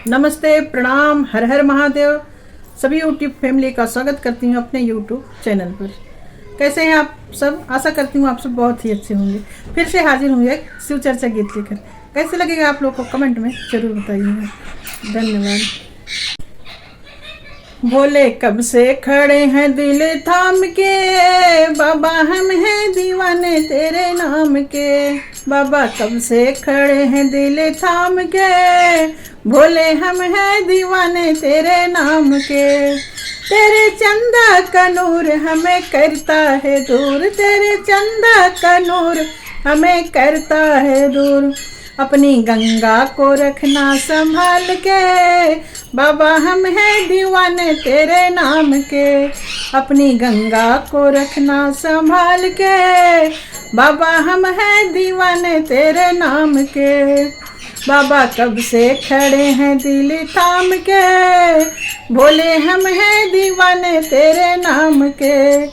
नमस्ते, प्रणाम, हर हर महादेव। सभी यूट्यूब फैमिली का स्वागत करती हूँ अपने यूट्यूब चैनल पर। कैसे हैं आप सब? आशा करती हूँ आप सब बहुत ही अच्छे होंगे। फिर से हाजिर हुए एक शिव चर्चा गीत लेकर। कैसे लगेगा आप लोग को कमेंट में जरूर बताइएगा। धन्यवाद। बोले कब से खड़े हैं दिल थाम के, बाबा हम हैं दीवाने तेरे नाम के। बाबा कब से खड़े हैं दिल थाम के, भोले हम हैं दीवाने तेरे नाम के। तेरे चंदा का नूर हमें करता है दूर, तेरे चंदा का नूर हमें करता है दूर। अपनी गंगा को रखना संभाल के, बाबा हम हैं दीवाने तेरे नाम के। अपनी गंगा को रखना संभाल के, बाबा हम हैं दीवाने तेरे नाम के। बाबा कब से खड़े हैं दिल थाम के, बोले हम हैं दीवाने तेरे नाम के।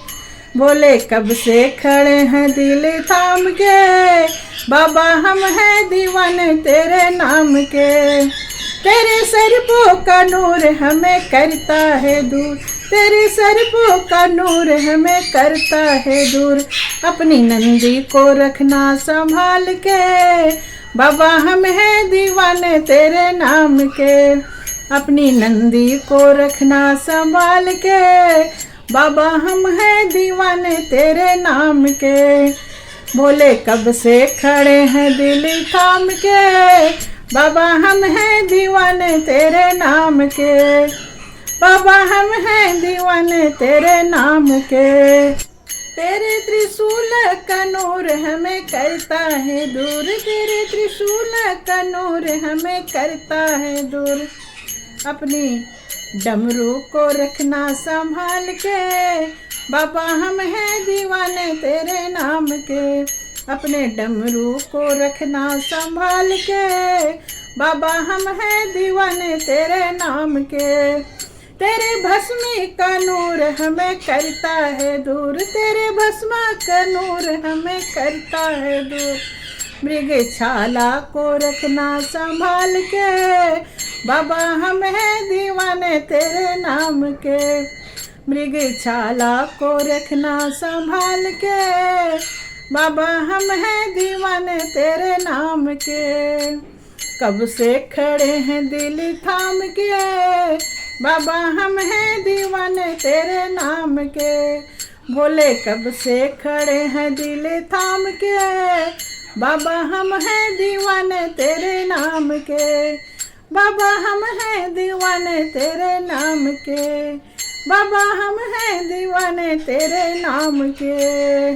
बोले कब से खड़े हैं दिल थाम के, बाबा हम हैं दीवाने तेरे नाम के। तेरे सरपों का नूर हमें करता है दूर, तेरे सरपों का नूर हमें करता है दूर। अपनी नंदी को रखना संभाल के, बाबा हम हैं दीवाने तेरे नाम के। अपनी नंदी को रखना संभाल के, बाबा हम हैं दीवाने तेरे नाम के। बोले कब से खड़े हैं दिल थाम के, बाबा हम हैं दीवाने तेरे नाम के। बाबा हम हैं दीवाने तेरे नाम के। तेरे त्रिशूल का नूर हमें करता है दूर, तेरे त्रिशूल का नूर हमें करता है दूर। अपनी डमरू को रखना संभाल के, बाबा हम हैं दीवाने तेरे नाम के। अपने डमरू को रखना संभाल के, बाबा हम हैं दीवाने तेरे नाम के। तेरे भस्मी का नूर हमें करता है दूर, तेरे भस्मा का नूर हमें करता है दूर। मृग छाला को रखना संभाल के, बाबा हम हैं दीवाने तेरे नाम के। मृग छाला को रखना संभाल के, बाबा हम हैं दीवाने तेरे नाम के। कब से खड़े हैं दिल थाम के, बाबा हम हैं दीवाने तेरे नाम के। बोले कब से खड़े हैं दिल थाम के, बाबा हम हैं दीवाने तेरे नाम के। बाबा हम हैं दीवाने तेरे नाम के, बाबा हम हैं दीवाने तेरे नाम के।